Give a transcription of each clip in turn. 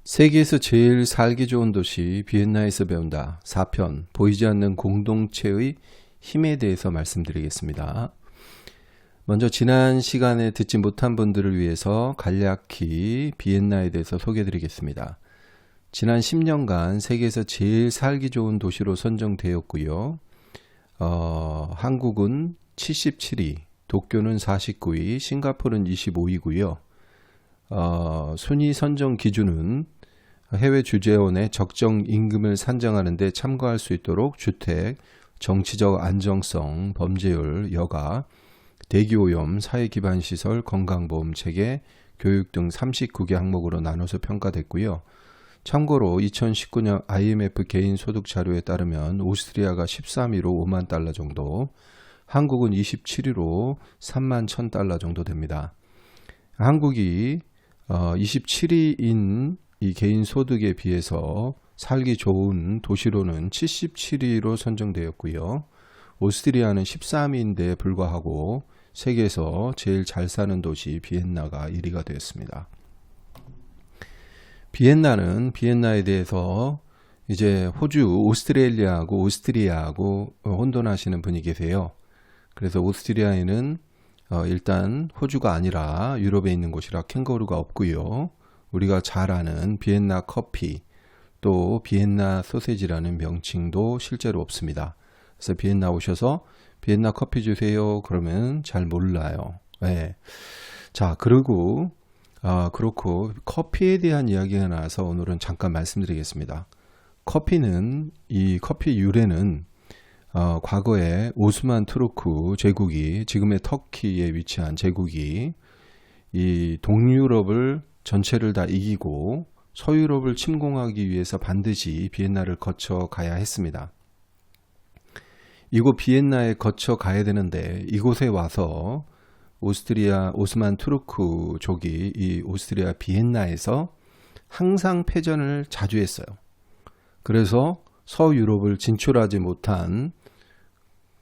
세계에서 제일 살기 좋은 도시 비엔나에서 배운다 4편 보이지 않는 공동체의 힘에 대해서 말씀드리겠습니다. 먼저 지난 시간에 듣지 못한 분들을 위해서 간략히 비엔나에 대해서 소개드리겠습니다. 지난 10년간 세계에서 제일 살기 좋은 도시로 선정되었고요. 한국은 77위, 도쿄는 49위, 싱가포르는 25위고요. 순위 선정 기준은 해외 주재원의 적정 임금을 산정하는 데 참고할 수 있도록 주택, 정치적 안정성, 범죄율, 여가, 대기오염, 사회기반시설, 건강보험 체계, 교육 등 39개 항목으로 나눠서 평가됐고요. 참고로 2019년 IMF 개인소득 자료에 따르면 오스트리아가 13위로 5만 달러 정도, 한국은 27위로 3만 1,000달러 정도 됩니다. 한국이 27위인 이 개인 소득에 비해서 살기 좋은 도시로는 77위로 선정되었고요. 오스트리아는 13위인데 불구하고 세계에서 제일 잘 사는 도시 비엔나가 1위가 되었습니다. 비엔나에 대해서 이제 호주, 오스트레일리아하고 오스트리아하고 혼돈하시는 분이 계세요. 그래서 오스트리아에는 일단 호주가 아니라 유럽에 있는 곳이라 캥거루가 없고요. 우리가 잘 아는 비엔나 커피, 또 비엔나 소세지라는 명칭도 실제로 없습니다. 그래서 비엔나 오셔서 비엔나 커피 주세요 그러면 잘 몰라요. 네. 자, 그리고 그렇고 커피에 대한 이야기가 나와서 오늘은 잠깐 말씀드리겠습니다. 이 커피 유래는 과거에 오스만 투르크 제국이, 지금의 터키에 위치한 제국이 이 동유럽을 전체를 다 이기고 서유럽을 침공하기 위해서 반드시 비엔나를 거쳐 가야 했습니다. 이곳 비엔나에 거쳐 가야 되는데 이곳에 와서 오스만 투르크족이 이 오스트리아 비엔나에서 항상 패전을 자주 했어요. 그래서 서유럽을 진출하지 못한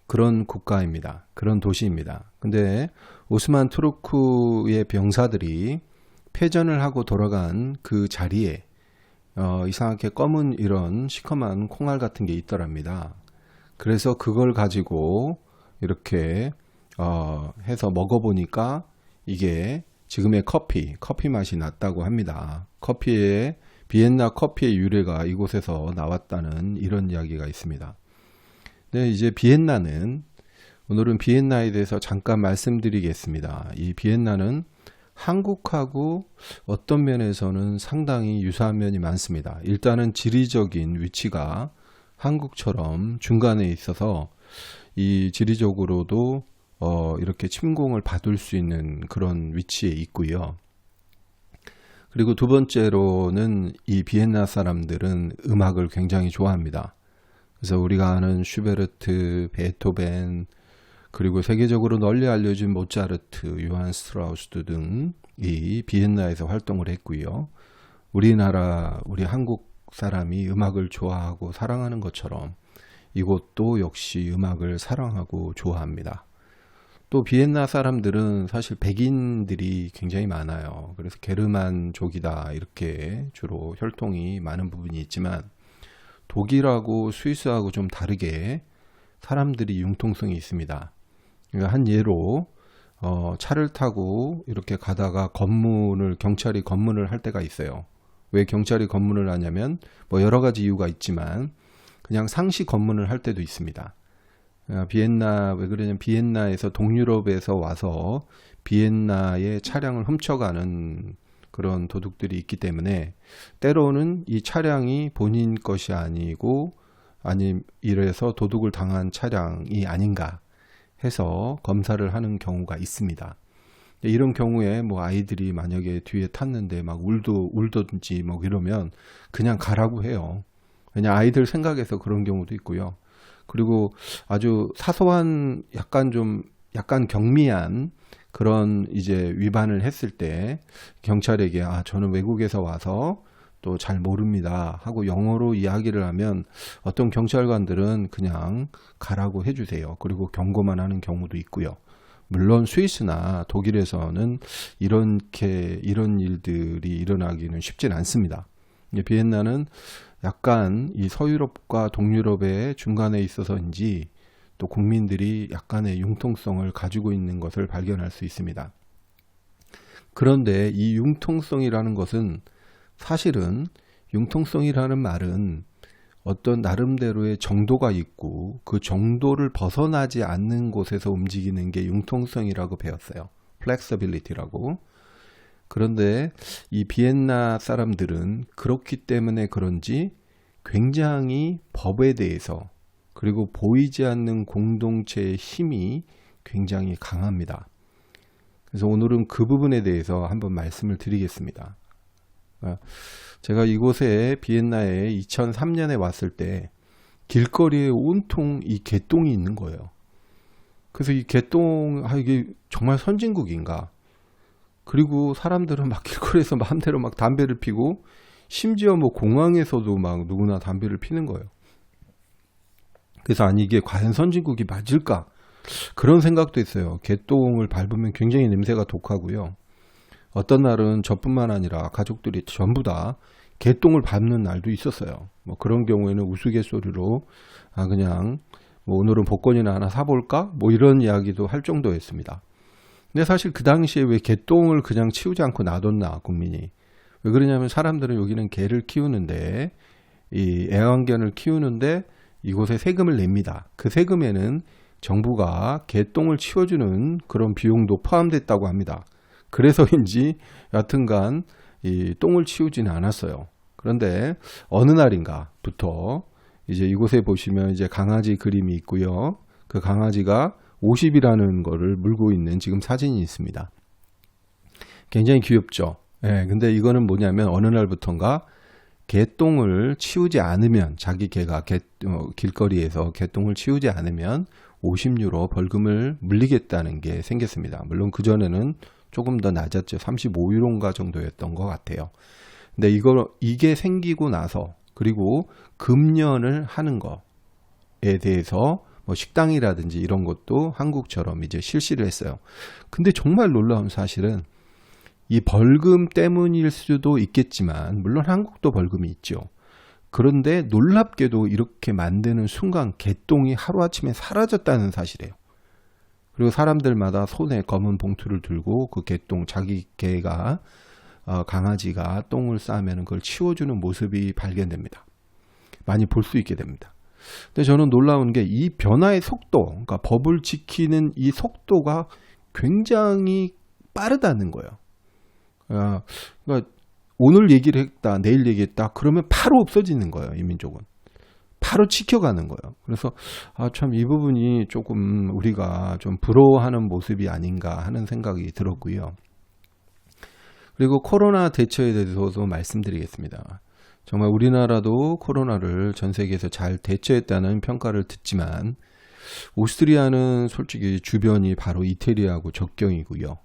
그런 국가입니다. 그런 도시입니다. 근데 오스만 투르크의 병사들이 패전을 하고 돌아간 그 자리에 이상하게 검은 이런 시커먼 콩알 같은 게 있더랍니다. 그래서 그걸 가지고 이렇게 해서 먹어보니까 이게 지금의 커피 맛이 났다고 합니다. 비엔나 커피의 유래가 이곳에서 나왔다는 이런 이야기가 있습니다. 네, 이제 오늘은 비엔나에 대해서 잠깐 말씀드리겠습니다. 이 비엔나는 한국하고 어떤 면에서는 상당히 유사한 면이 많습니다. 일단은 지리적인 위치가 한국처럼 중간에 있어서 이 지리적으로도 이렇게 침공을 받을 수 있는 그런 위치에 있고요. 그리고 두 번째로는 이 비엔나 사람들은 음악을 굉장히 좋아합니다. 그래서 우리가 아는 슈베르트, 베토벤, 그리고 세계적으로 널리 알려진 모차르트, 요한 스트라우스 등 이 비엔나에서 활동을 했고요. 우리 한국 사람이 음악을 좋아하고 사랑하는 것처럼 이곳도 역시 음악을 사랑하고 좋아합니다. 또 비엔나 사람들은 사실 백인들이 굉장히 많아요. 그래서 게르만족이다 이렇게 주로 혈통이 많은 부분이 있지만 독일하고 스위스하고 좀 다르게 사람들이 융통성이 있습니다. 한 예로 차를 타고 이렇게 가다가 경찰이 검문을 할 때가 있어요. 왜 경찰이 검문을 하냐면 여러 가지 이유가 있지만 그냥 상시 검문을 할 때도 있습니다. 왜 그러냐면 비엔나에서 동유럽에서 와서 비엔나의 차량을 훔쳐가는 그런 도둑들이 있기 때문에 때로는 이 차량이 본인 것이 아니고 이래서 도둑을 당한 차량이 아닌가 해서 검사를 하는 경우가 있습니다. 이런 경우에 아이들이 만약에 뒤에 탔는데 막 울든지 이러면 그냥 가라고 해요. 그냥 아이들 생각해서 그런 경우도 있고요. 그리고 아주 사소한 약간 경미한 그런 이제 위반을 했을 때 경찰에게 저는 외국에서 와서 또 잘 모릅니다 하고 영어로 이야기를 하면 어떤 경찰관들은 그냥 가라고 해주세요. 그리고 경고만 하는 경우도 있고요. 물론 스위스나 독일에서는 이런 일들이 일어나기는 쉽진 않습니다. 비엔나는 약간 이 서유럽과 동유럽의 중간에 있어서인지 또 국민들이 약간의 융통성을 가지고 있는 것을 발견할 수 있습니다. 그런데 이 융통성이라는 것은 사실은 융통성이라는 말은 어떤 나름대로의 정도가 있고 그 정도를 벗어나지 않는 곳에서 움직이는 게 융통성이라고 배웠어요. 플렉서빌리티라고. 그런데 이 비엔나 사람들은 그렇기 때문에 그런지 굉장히 법에 대해서 그리고 보이지 않는 공동체의 힘이 굉장히 강합니다. 그래서 오늘은 그 부분에 대해서 한번 말씀을 드리겠습니다. 제가 이곳에 비엔나에 2003년에 왔을 때 길거리에 온통 이 개똥이 있는 거예요. 그래서 이 개똥, 이게 정말 선진국인가? 그리고 사람들은 막 길거리에서 마음대로 막 담배를 피고 심지어 뭐 공항에서도 막 누구나 담배를 피는 거예요. 그래서 아니 이게 과연 선진국이 맞을까? 그런 생각도 했어요. 개똥을 밟으면 굉장히 냄새가 독하고요. 어떤 날은 저뿐만 아니라 가족들이 전부 다 개똥을 밟는 날도 있었어요. 뭐 그런 경우에는 우스갯소리로 그냥 뭐 오늘은 복권이나 하나 사볼까? 뭐 이런 이야기도 할 정도였습니다. 근데 사실 그 당시에 왜 개똥을 그냥 치우지 않고 놔뒀나 국민이. 왜 그러냐면 사람들은 여기는 개를 키우는데 이 애완견을 키우는데 이곳에 세금을 냅니다. 그 세금에는 정부가 개똥을 치워주는 그런 비용도 포함됐다고 합니다. 그래서인지 여하튼간 이 똥을 치우지는 않았어요. 그런데 어느 날인가부터 이제 이곳에 보시면 이제 강아지 그림이 있고요. 그 강아지가 50이라는 거를 물고 있는 지금 사진이 있습니다. 굉장히 귀엽죠. 예, 근데 이거는 뭐냐면 어느 날부턴가 개똥을 치우지 않으면 자기 개가 길거리에서 개똥을 치우지 않으면 50유로 벌금을 물리겠다는 게 생겼습니다. 물론 그전에는 조금 더 낮았죠. 35유로인가 정도였던 것 같아요. 근데 이게 생기고 나서 그리고 금연을 하는 거에 대해서 뭐 식당이라든지 이런 것도 한국처럼 이제 실시를 했어요. 근데 정말 놀라운 사실은 이 벌금 때문일 수도 있겠지만 물론 한국도 벌금이 있죠. 그런데 놀랍게도 이렇게 만드는 순간 개똥이 하루아침에 사라졌다는 사실이에요. 그리고 사람들마다 손에 검은 봉투를 들고 그 개똥 자기 개가 강아지가 똥을 싸면 그걸 치워주는 모습이 발견됩니다. 많이 볼 수 있게 됩니다. 근데 저는 놀라운 게 이 변화의 속도, 그러니까 법을 지키는 이 속도가 굉장히 빠르다는 거예요. 그러니까 오늘 얘기를 했다, 내일 얘기했다, 그러면 바로 없어지는 거예요. 이 민족은. 바로 지켜가는 거예요. 그래서 참 이 부분이 조금 우리가 좀 부러워하는 모습이 아닌가 하는 생각이 들었고요. 그리고 코로나 대처에 대해서도 말씀드리겠습니다. 정말 우리나라도 코로나를 전 세계에서 잘 대처했다는 평가를 듣지만 오스트리아는 솔직히 주변이 바로 이태리하고 접경이고요.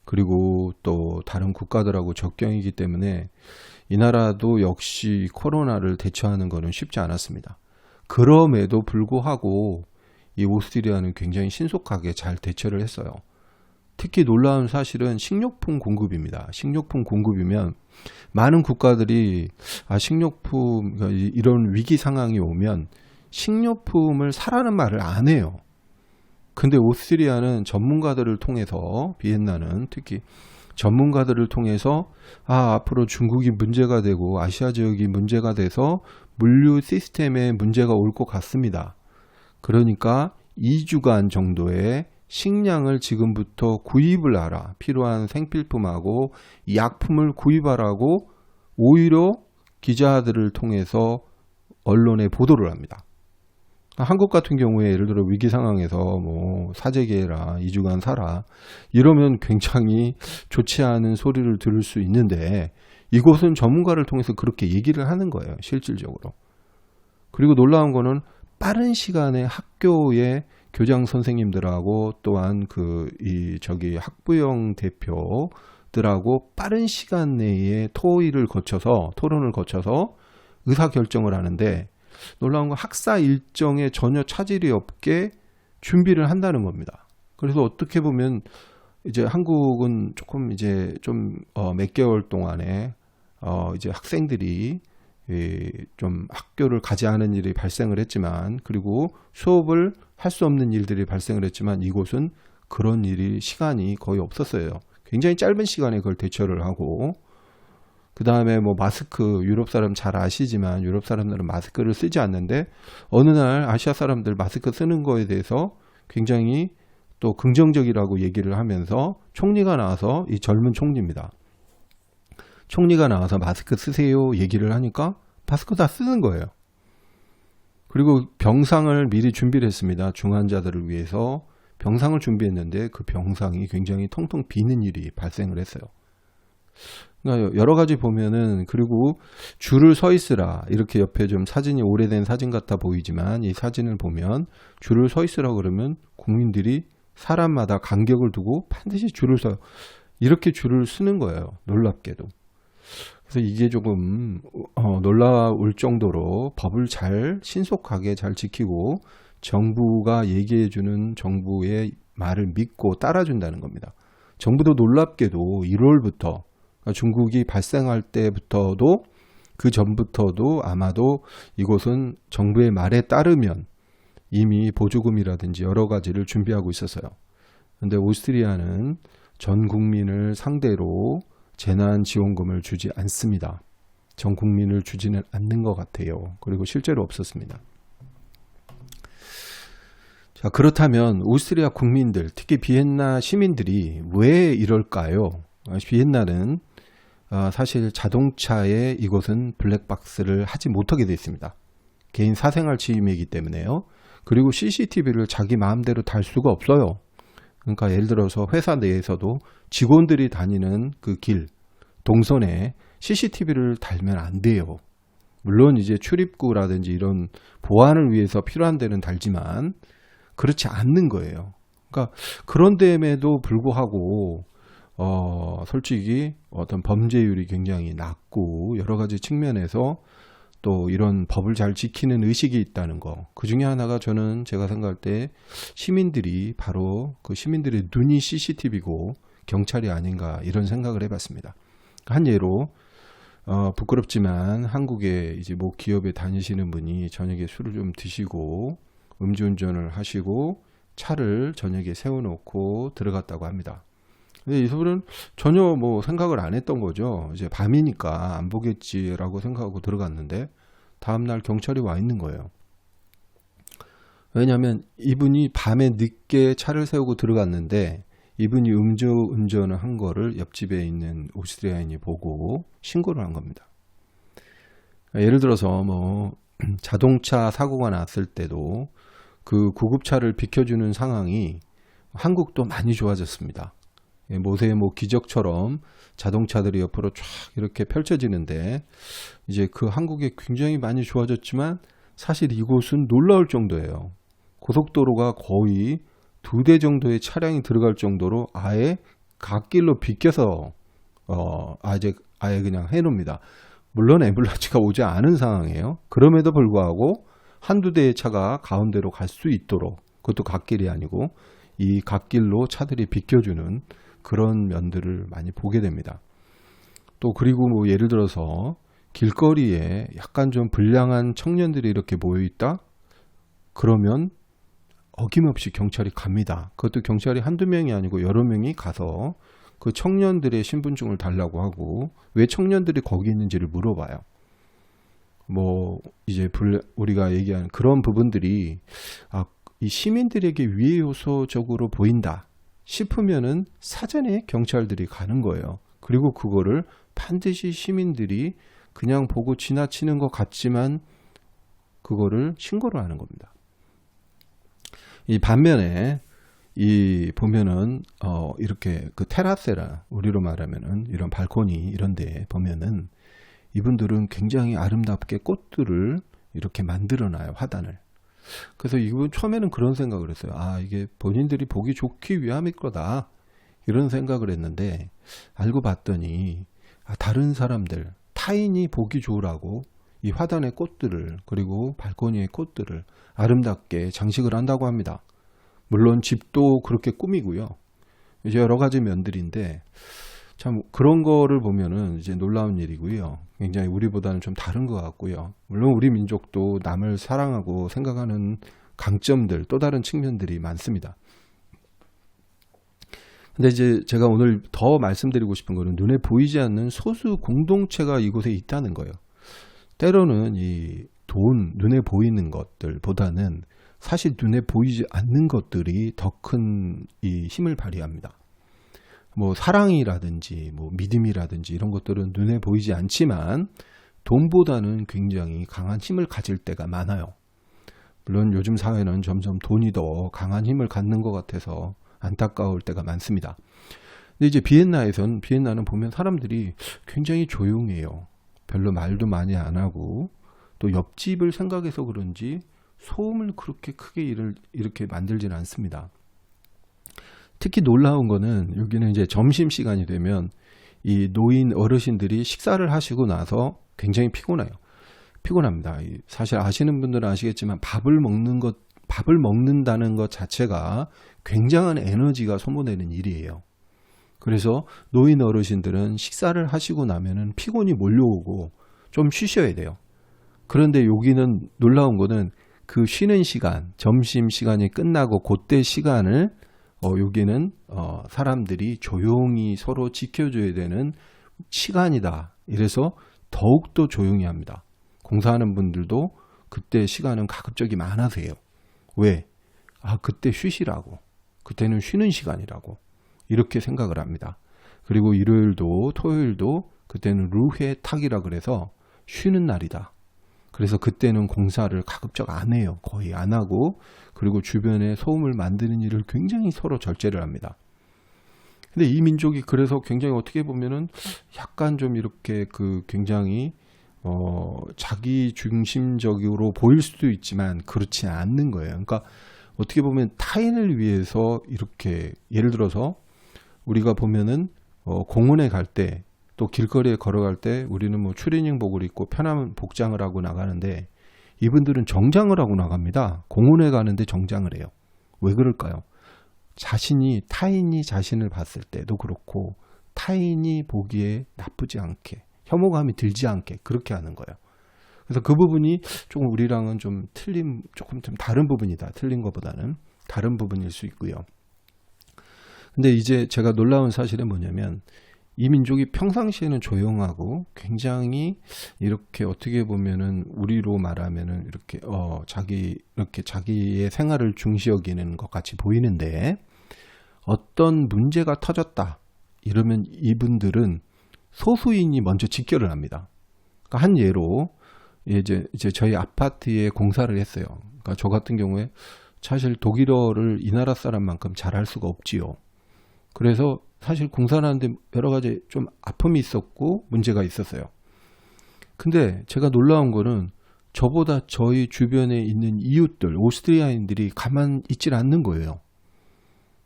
그리고 또 다른 국가들하고 접경이기 때문에 이 나라도 역시 코로나를 대처하는 것은 쉽지 않았습니다. 그럼에도 불구하고 이 오스트리아는 굉장히 신속하게 잘 대처를 했어요. 특히 놀라운 사실은 식료품 공급입니다. 식료품 공급이면 많은 국가들이 식료품 이런 위기 상황이 오면 식료품을 사라는 말을 안 해요. 근데 오스트리아는 전문가들을 통해서 비엔나는 특히 전문가들을 통해서 앞으로 중국이 문제가 되고 아시아 지역이 문제가 돼서 물류 시스템에 문제가 올 것 같습니다. 그러니까 2주간 정도의 식량을 지금부터 구입을 하라. 필요한 생필품하고 약품을 구입하라고 오히려 기자들을 통해서 언론에 보도를 합니다. 한국 같은 경우에 예를 들어 위기 상황에서 뭐 사재기해라, 2주간 사라 이러면 굉장히 좋지 않은 소리를 들을 수 있는데 이곳은 전문가를 통해서 그렇게 얘기를 하는 거예요. 실질적으로. 그리고 놀라운 거는 빠른 시간에 학교의 교장 선생님들하고 또한 학부형 대표들하고 빠른 시간 내에 토론을 거쳐서 의사결정을 하는데 놀라운 건 학사 일정에 전혀 차질이 없게 준비를 한다는 겁니다. 그래서 어떻게 보면 이제 한국은 조금 이제 좀 몇 개월 동안에 이제 학생들이 좀 학교를 가지 않은 일이 발생을 했지만, 그리고 수업을 할 수 없는 일들이 발생을 했지만, 이곳은 그런 일이 시간이 거의 없었어요. 굉장히 짧은 시간에 그걸 대처를 하고, 그 다음에 뭐 마스크, 유럽 사람 잘 아시지만 유럽 사람들은 마스크를 쓰지 않는데, 어느 날 아시아 사람들 마스크 쓰는 거에 대해서 굉장히 또 긍정적이라고 얘기를 하면서 총리가 나와서, 이 젊은 총리입니다. 총리가 나와서 마스크 쓰세요 얘기를 하니까 마스크 다 쓰는 거예요. 그리고 병상을 미리 준비를 했습니다. 중환자들을 위해서 병상을 준비했는데 그 병상이 굉장히 텅텅 비는 일이 발생을 했어요. 그러니까 여러 가지 보면은, 그리고 줄을 서 있으라, 이렇게 옆에 좀 사진이 오래된 사진 같아 보이지만, 이 사진을 보면 줄을 서 있으라 그러면 국민들이 사람마다 간격을 두고 반드시 줄을 서요. 이렇게 줄을 서는 거예요. 놀랍게도. 그래서 이게 조금 놀라울 정도로 법을 잘 신속하게 잘 지키고 정부가 얘기해주는 정부의 말을 믿고 따라준다는 겁니다. 정부도 놀랍게도 1월부터 중국이 발생할 때부터도, 그 전부터도 아마도 이곳은 정부의 말에 따르면 이미 보조금이라든지 여러 가지를 준비하고 있었어요. 그런데 오스트리아는 전 국민을 상대로 재난지원금을 주지 않습니다. 전 국민을 주지는 않는 것 같아요. 그리고 실제로 없었습니다. 자, 그렇다면 오스트리아 국민들, 특히 비엔나 시민들이 왜 이럴까요? 비엔나는 사실 자동차에 이곳은 블랙박스를 하지 못하게 되어 있습니다. 개인 사생활 침해이기 때문에요. 그리고 CCTV를 자기 마음대로 달 수가 없어요. 그러니까 예를 들어서 회사 내에서도 직원들이 다니는 그 길, 동선에 CCTV를 달면 안 돼요. 물론 이제 출입구라든지 이런 보안을 위해서 필요한 데는 달지만 그렇지 않는 거예요. 그러니까 그런 데에도 불구하고 솔직히 어떤 범죄율이 굉장히 낮고 여러 가지 측면에서 또 이런 법을 잘 지키는 의식이 있다는 거. 그 중에 하나가 제가 생각할 때 시민들이, 바로 그 시민들의 눈이 CCTV고 경찰이 아닌가, 이런 생각을 해봤습니다. 한 예로 부끄럽지만 한국에 이제 뭐 기업에 다니시는 분이 저녁에 술을 좀 드시고 음주운전을 하시고 차를 저녁에 세워놓고 들어갔다고 합니다. 근데 이 분은 전혀 뭐 생각을 안 했던 거죠. 이제 밤이니까 안 보겠지라고 생각하고 들어갔는데 다음날 경찰이 와 있는 거예요. 왜냐하면 이분이 밤에 늦게 차를 세우고 들어갔는데 이분이 음주운전을 한 거를 옆집에 있는 오스트리아인이 보고 신고를 한 겁니다. 예를 들어서 뭐 자동차 사고가 났을 때도 그 구급차를 비켜주는 상황이 한국도 많이 좋아졌습니다. 모세의 뭐 기적처럼 자동차들이 옆으로 쫙 이렇게 펼쳐지는데, 이제 그 한국에 굉장히 많이 좋아졌지만 사실 이곳은 놀라울 정도예요. 고속도로가 거의 2대 정도의 차량이 들어갈 정도로 아예 갓길로 비껴서 아예 그냥 해놓습니다. 물론 앰뷸런스가 오지 않은 상황이에요. 그럼에도 불구하고 한두 대의 차가 가운데로 갈 수 있도록, 그것도 갓길이 아니고 이 갓길로 차들이 비껴주는 그런 면들을 많이 보게 됩니다. 또 그리고 뭐 예를 들어서 길거리에 약간 좀 불량한 청년들이 이렇게 모여 있다? 그러면 어김없이 경찰이 갑니다. 그것도 경찰이 한두 명이 아니고 여러 명이 가서 그 청년들의 신분증을 달라고 하고, 왜 청년들이 거기 있는지를 물어봐요. 뭐 이제 우리가 얘기하는 그런 부분들이 이 시민들에게 위해 요소적으로 보인다 싶으면은 사전에 경찰들이 가는 거예요. 그리고 그거를 반드시 시민들이 그냥 보고 지나치는 것 같지만 그거를 신고를 하는 겁니다. 이 반면에 보면은 이렇게 그 테라세라, 우리로 말하면은 이런 발코니 이런 데 보면은 이분들은 굉장히 아름답게 꽃들을 이렇게 만들어 놔요, 화단을. 그래서 이분 처음에는 그런 생각을 했어요. 이게 본인들이 보기 좋기 위함일 거다, 이런 생각을 했는데 알고 봤더니 다른 사람들, 타인이 보기 좋으라고 이 화단의 꽃들을, 그리고 발코니의 꽃들을 아름답게 장식을 한다고 합니다. 물론 집도 그렇게 꾸미고요. 이제 여러 가지 면들인데, 참 그런 거를 보면은 이제 놀라운 일이고요. 굉장히 우리보다는 좀 다른 것 같고요. 물론 우리 민족도 남을 사랑하고 생각하는 강점들, 또 다른 측면들이 많습니다. 근데 이제 제가 오늘 더 말씀드리고 싶은 거는 눈에 보이지 않는 소수 공동체가 이곳에 있다는 거예요. 때로는 이 눈에 보이는 것들보다는 사실 눈에 보이지 않는 것들이 더 큰 이 힘을 발휘합니다. 뭐 사랑이라든지 뭐 믿음이라든지 이런 것들은 눈에 보이지 않지만 돈보다는 굉장히 강한 힘을 가질 때가 많아요. 물론 요즘 사회는 점점 돈이 더 강한 힘을 갖는 것 같아서 안타까울 때가 많습니다. 근데 이제 비엔나는 보면 사람들이 굉장히 조용해요. 별로 말도 많이 안 하고 또 옆집을 생각해서 그런지 소음을 그렇게 크게 이렇게 만들지는 않습니다. 특히 놀라운 거는 여기는 이제 점심시간이 되면 이 노인 어르신들이 식사를 하시고 나서 굉장히 피곤합니다. 사실 아시는 분들은 아시겠지만 밥을 먹는다는 것 자체가 굉장한 에너지가 소모되는 일이에요. 그래서 노인 어르신들은 식사를 하시고 나면은 피곤이 몰려오고 좀 쉬셔야 돼요. 그런데 여기는 놀라운 거는 그 쉬는 시간, 점심 시간이 끝나고 그때 시간을 여기는 사람들이 조용히 서로 지켜줘야 되는 시간이다. 이래서 더욱더 조용히 합니다. 공사하는 분들도 그때 시간은 가급적이 많으세요. 왜? 그때 쉬시라고. 그때는 쉬는 시간이라고. 이렇게 생각을 합니다. 그리고 일요일도 토요일도 그때는 루헤탁이라 그래서 쉬는 날이다. 그래서 그때는 공사를 가급적 안 해요. 거의 안 하고, 그리고 주변에 소음을 만드는 일을 굉장히 서로 절제를 합니다. 근데 이 민족이 그래서 굉장히 어떻게 보면은 약간 좀 이렇게 굉장히 자기 중심적으로 보일 수도 있지만 그렇지 않는 거예요. 그러니까 어떻게 보면 타인을 위해서 이렇게, 예를 들어서 우리가 보면은 공원에 갈 때, 또 길거리에 걸어갈 때 우리는 뭐 추리닝복을 입고 편한 복장을 하고 나가는데 이분들은 정장을 하고 나갑니다. 공원에 가는데 정장을 해요. 왜 그럴까요? 타인이 자신을 봤을 때도 그렇고 타인이 보기에 나쁘지 않게, 혐오감이 들지 않게 그렇게 하는 거예요. 그래서 그 부분이 조금 우리랑은 좀 다른 부분이다. 틀린 것보다는 다른 부분일 수 있고요. 근데 이제 제가 놀라운 사실은 뭐냐면 이 민족이 평상시에는 조용하고 굉장히 이렇게 어떻게 보면은 우리로 말하면은 이렇게 자기의 생활을 중시 여기는 것 같이 보이는데 어떤 문제가 터졌다 이러면 이분들은 소수인이 먼저 직결을 합니다. 그러니까 한 예로 이제 저희 아파트에 공사를 했어요. 그러니까 저 같은 경우에 사실 독일어를 이 나라 사람만큼 잘할 수가 없지요. 그래서 사실 공사를 하는데 여러 가지 좀 아픔이 있었고 문제가 있었어요. 근데 제가 놀라운 거는 저보다 저희 주변에 있는 이웃들, 오스트리아인들이 가만 있질 않는 거예요.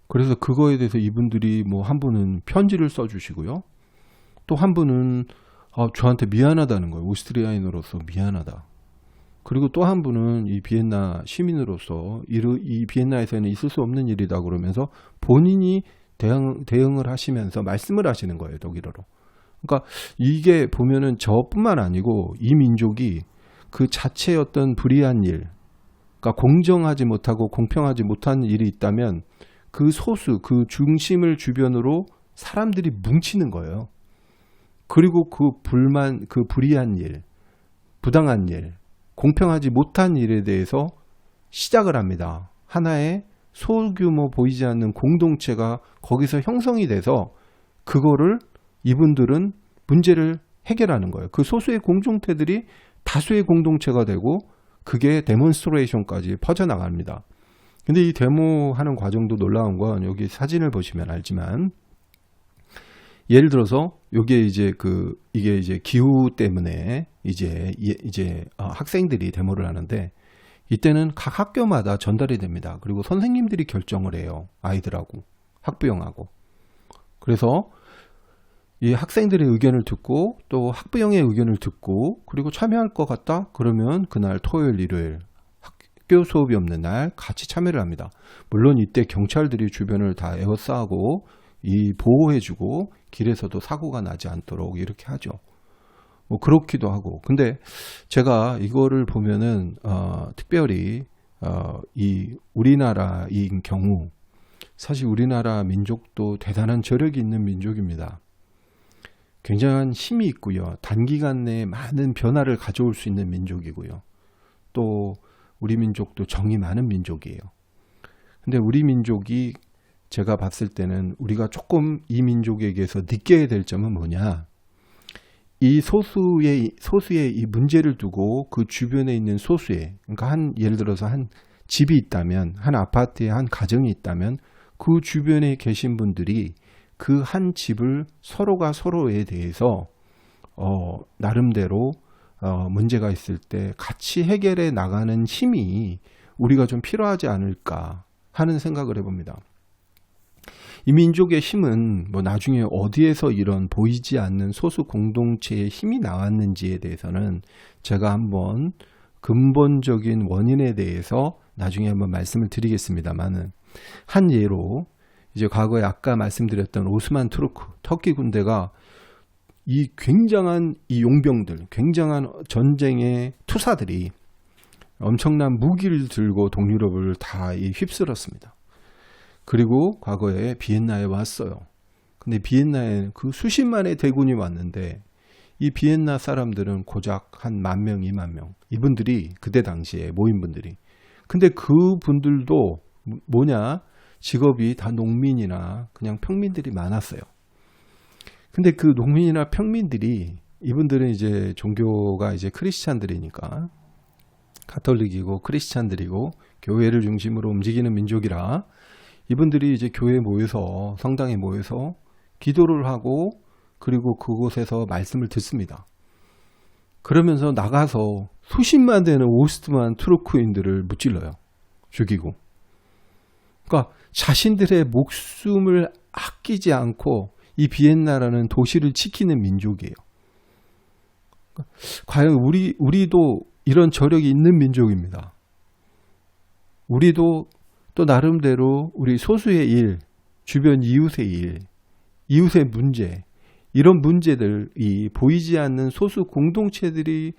그래서 그거에 대해서 이분들이 뭐 한 분은 편지를 써주시고요. 또 한 분은 저한테 미안하다는 거예요. 오스트리아인으로서 미안하다. 그리고 또 한 분은 이 비엔나 시민으로서 이 비엔나에서는 있을 수 없는 일이다 그러면서 본인이 대응을 하시면서 말씀을 하시는 거예요. 독일어로. 그러니까 이게 보면은 저뿐만 아니고 이 민족이 그 자체의 어떤 불의한 일, 그러니까 공정하지 못하고 공평하지 못한 일이 있다면 그 소수, 그 중심을 주변으로 사람들이 뭉치는 거예요. 그리고 그 불의한 일, 부당한 일, 공평하지 못한 일에 대해서 시작을 합니다. 하나의 소규모 보이지 않는 공동체가 거기서 형성이 돼서 그거를 이분들은 문제를 해결하는 거예요. 그 소수의 공동체들이 다수의 공동체가 되고 그게 데몬스트레이션까지 퍼져나갑니다. 근데 이 데모하는 과정도 놀라운 건 여기 사진을 보시면 알지만 예를 들어서 이게 이제 기후 때문에 이제 학생들이 데모를 하는데 이때는 각 학교마다 전달이 됩니다. 그리고 선생님들이 결정을 해요. 아이들하고 학부형하고. 그래서 이 학생들의 의견을 듣고 또 학부형의 의견을 듣고 그리고 참여할 것 같다? 그러면 그날 토요일, 일요일 학교 수업이 없는 날 같이 참여를 합니다. 물론 이때 경찰들이 주변을 다 에워싸고 이 보호해주고 길에서도 사고가 나지 않도록 이렇게 하죠. 뭐 그렇기도 하고. 근데 제가 이거를 보면은 특별히 이 우리나라인 경우 사실 우리나라 민족도 대단한 저력이 있는 민족입니다. 굉장한 힘이 있고요. 단기간 내에 많은 변화를 가져올 수 있는 민족이고요. 또 우리 민족도 정이 많은 민족이에요. 근데 우리 민족이 제가 봤을 때는 우리가 조금 이 민족에게서 느껴야 될 점은 뭐냐? 이 소수의 이 문제를 두고 그 주변에 있는 소수의, 그러니까 예를 들어서 한 집이 있다면, 한 아파트에 한 가정이 있다면 그 주변에 계신 분들이 그 한 집을 서로가 서로에 대해서 나름대로 문제가 있을 때 같이 해결해 나가는 힘이 우리가 좀 필요하지 않을까 하는 생각을 해봅니다. 이 민족의 힘은 뭐 나중에 어디에서 이런 보이지 않는 소수 공동체의 힘이 나왔는지에 대해서는 제가 한번 근본적인 원인에 대해서 나중에 한번 말씀을 드리겠습니다만은, 한 예로 이제 과거에 아까 말씀드렸던 오스만 투르크 터키 군대가 이 굉장한 이 용병들, 굉장한 전쟁의 투사들이 엄청난 무기를 들고 동유럽을 다 휩쓸었습니다. 그리고 과거에 비엔나에 왔어요. 근데 비엔나에 그 수십만의 대군이 왔는데 이 비엔나 사람들은 고작 한 10,000명, 20,000명. 이분들이 그때 당시에 모인 분들이. 근데 그분들도 뭐냐? 직업이 다 농민이나 그냥 평민들이 많았어요. 근데 그 농민이나 평민들이, 이분들은 이제 종교가 이제 크리스찬들이니까, 가톨릭이고 크리스찬들이고 교회를 중심으로 움직이는 민족이라, 이분들이 이제 교회에 모여서, 성당에 모여서 기도를 하고, 그리고 그곳에서 말씀을 듣습니다. 그러면서 나가서 수십만 되는 오스트만 투르크인들을 무찔러요. 죽이고. 그러니까 자신들의 목숨을 아끼지 않고 이 비엔나라는 도시를 지키는 민족이에요. 과연 우리도 이런 저력이 있는 민족입니다. 우리도 또 나름대로 우리 소수의 일, 주변 이웃의 일, 이웃의 문제, 이런 문제들이 보이지 않는 소수 공동체들이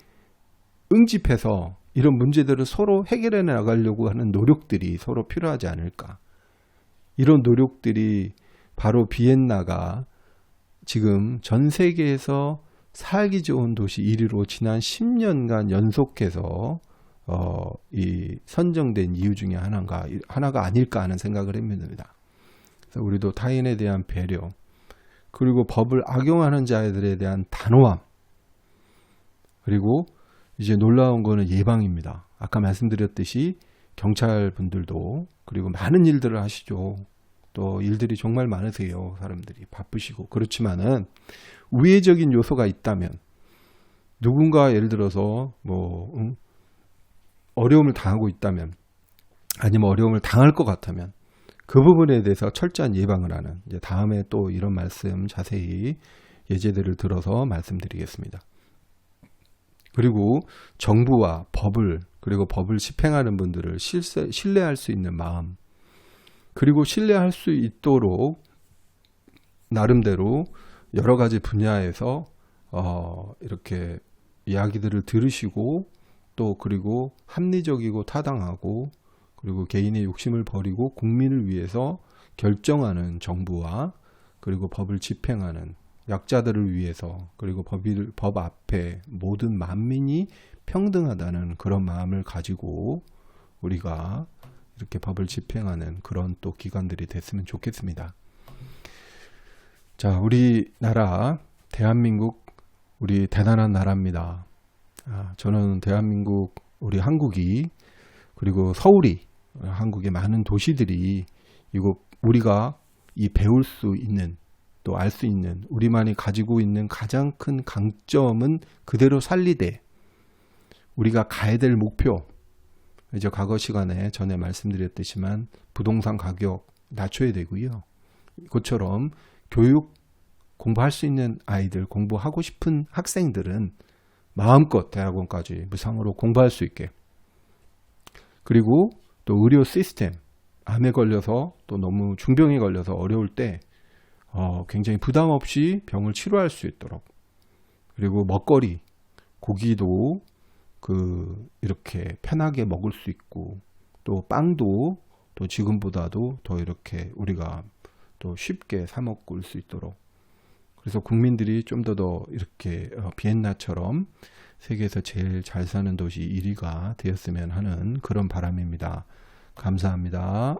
응집해서 이런 문제들을 서로 해결해 나가려고 하는 노력들이 서로 필요하지 않을까. 이런 노력들이 바로 비엔나가 지금 전 세계에서 살기 좋은 도시 1위로 지난 10년간 연속해서 이 선정된 이유 중에 하나가 아닐까 하는 생각을 해봅니다. 그래서 우리도 타인에 대한 배려, 그리고 법을 악용하는 자들에 대한 단호함, 그리고 이제 놀라운 거는 예방입니다. 아까 말씀드렸듯이 경찰분들도 그리고 많은 일들을 하시죠. 또 일들이 정말 많으세요. 사람들이 바쁘시고. 그렇지만은 우회적인 요소가 있다면, 누군가 예를 들어서 어려움을 당하고 있다면, 아니면 어려움을 당할 것 같다면 그 부분에 대해서 철저한 예방을 하는, 이제 다음에 또 이런 말씀 자세히 예제들을 들어서 말씀드리겠습니다. 그리고 정부와 그리고 법을 집행하는 분들을 신뢰할 수 있는 마음, 그리고 신뢰할 수 있도록 나름대로 여러 가지 분야에서 이렇게 이야기들을 들으시고, 또 그리고 합리적이고 타당하고, 그리고 개인의 욕심을 버리고 국민을 위해서 결정하는 정부와, 그리고 법을 집행하는 약자들을 위해서, 그리고 법 앞에 모든 만민이 평등하다는 그런 마음을 가지고 우리가 이렇게 법을 집행하는 그런 또 기관들이 됐으면 좋겠습니다. 자, 우리나라 대한민국, 우리 대단한 나라입니다. 저는 대한민국, 우리 한국이, 그리고 서울이, 한국의 많은 도시들이 우리가 배울 수 있는, 또 알 수 있는, 우리만이 가지고 있는 가장 큰 강점은 그대로 살리되 우리가 가야 될 목표, 이제 과거 시간에 전에 말씀드렸듯이만 부동산 가격 낮춰야 되고요. 그것처럼 교육 공부할 수 있는 아이들, 공부하고 싶은 학생들은 마음껏 대학원까지 무상으로 공부할 수 있게, 그리고 또 의료 시스템, 암에 걸려서 또 너무 중병에 걸려서 어려울 때 굉장히 부담 없이 병을 치료할 수 있도록, 그리고 먹거리, 고기도 이렇게 편하게 먹을 수 있고, 또 빵도 또 지금보다도 더 이렇게 우리가 또 쉽게 사 먹을 수 있도록, 그래서 국민들이 좀 더 이렇게 비엔나처럼 세계에서 제일 잘 사는 도시 1위가 되었으면 하는 그런 바람입니다. 감사합니다.